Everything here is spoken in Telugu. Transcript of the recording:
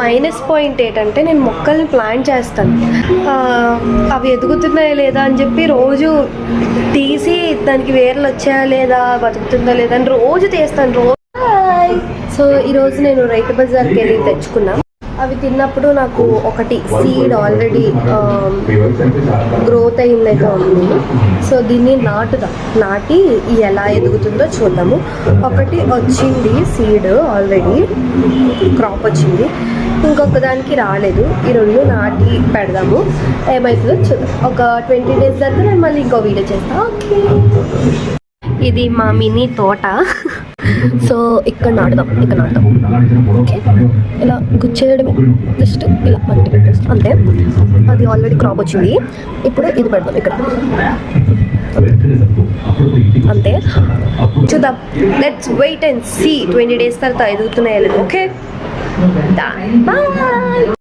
మైనస్ పాయింట్ ఏంటంటే నేను మొక్కల్ని ప్లాంట్ చేస్తాను, అవి ఎదుగుతున్నాయా లేదా అని చెప్పి రోజు తీసి దానికి వేర్లు వచ్చాయా లేదా, బతుకుతుందా లేదా అని రోజు తీస్తాను రోజు. సో ఈరోజు నేను రైతు బజార్కి వెళ్ళి తెచ్చుకున్నా. అవి తిన్నప్పుడు నాకు ఒకటి సీడ్ ఆల్రెడీ గ్రోత్ అయిందైతే ఉంది. సో దీన్ని నాటి ఎలా ఎదుగుతుందో చూద్దాము. ఒకటి వచ్చింది సీడ్, ఆల్రెడీ క్రాప్ వచ్చింది, ఇంకొక దానికి రాలేదు. ఈ రెండు నాటి పెడదాము, ఏమవుతుందో చూద్దాం. ఒక 20 days తర్వాత నేను మళ్ళీ ఇంకో వీడియో చేస్తాను. ఓకే, ఇది మా మినీ తోట. సో ఇక్కడ నాటుదాం. ఓకే, ఇలా గుచ్చేయడమే, జస్ట్ ఇలా మట్టి పెట్టేస్తాం అంతే. అది ఆల్రెడీ క్రాప్ వచ్చింది. ఇప్పుడు ఇది పెడదాం ఇక్కడ అంతే. చూద్దాం, let's wait and see 20 days తర్వాత ఎదుగుతున్నాయా లేదు. Okay, bye.